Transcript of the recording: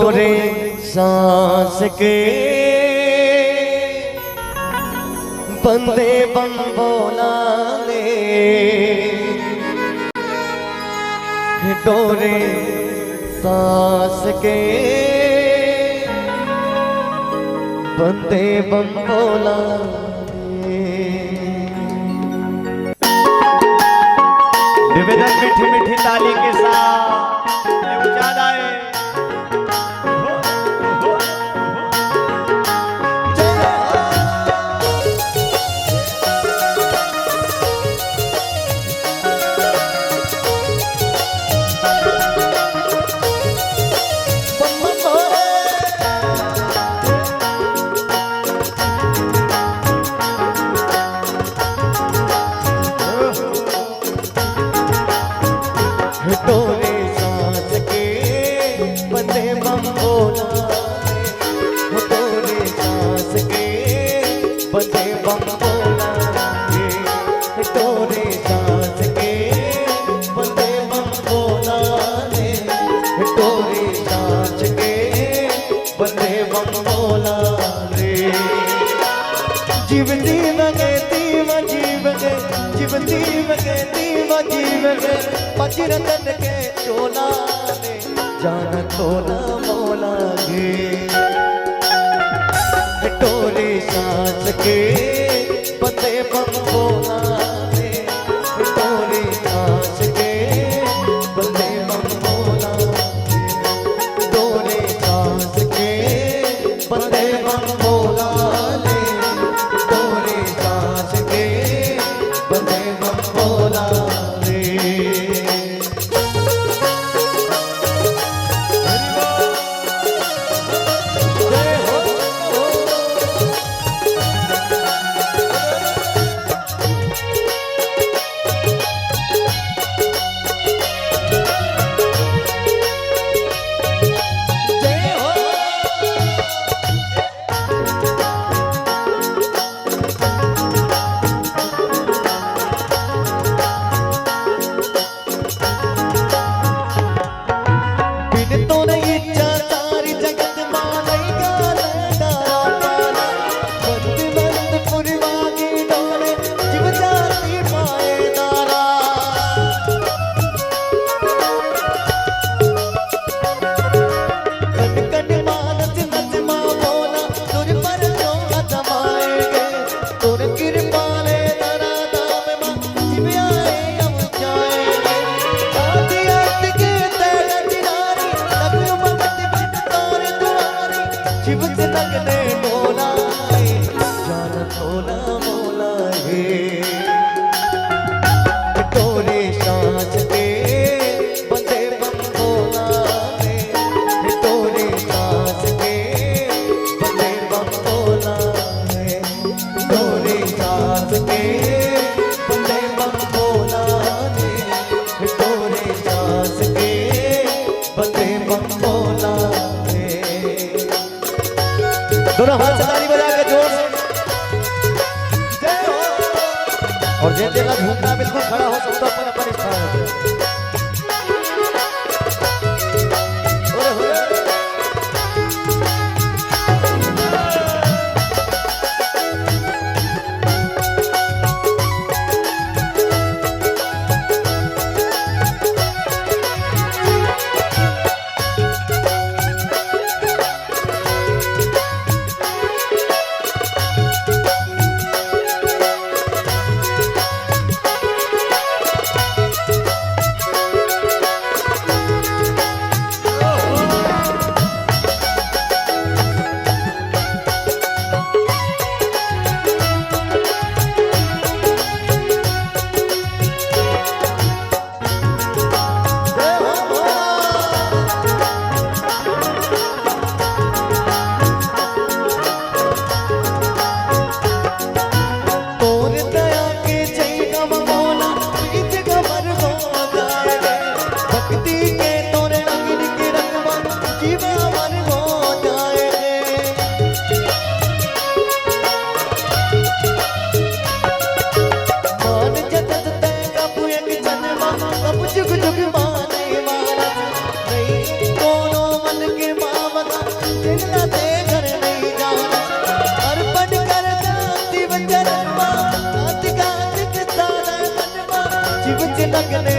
डोरे सांस के बंदे बम बोला ले, डोरे सांस के बंदे बम बोला ले। निवेदन मीठी मीठी ताली के साथ उजाला है। डोरे सांस के बंदे बम बोला, डोरे सांस के बंदे बम बोला, डोरे सांस के बंदे बम बोला, डोरे सांस के बंदे बम बोला रे। जीव जीव के तीव जीव के जीव जीव के तीव जीव के पचरतन के चोला ने जान तोला मोला गे। डोरे सांस के बंदे बम बोला ने, डोरे सांस के बंदे बम बोला, डोरे सांस के बंदे बम बोला ने, डोरे सांस के बंदे बम बोला रे। दोनों हाथ से ताली बजा के जोर से और जिन जगह झूमना बिल्कुल खड़ा हो सकता है अपन स्थान। जिनना ते घर नहीं जाना अर्पण करता शिव चरण मा आदि गादिक सारा मन मा शिव च लगने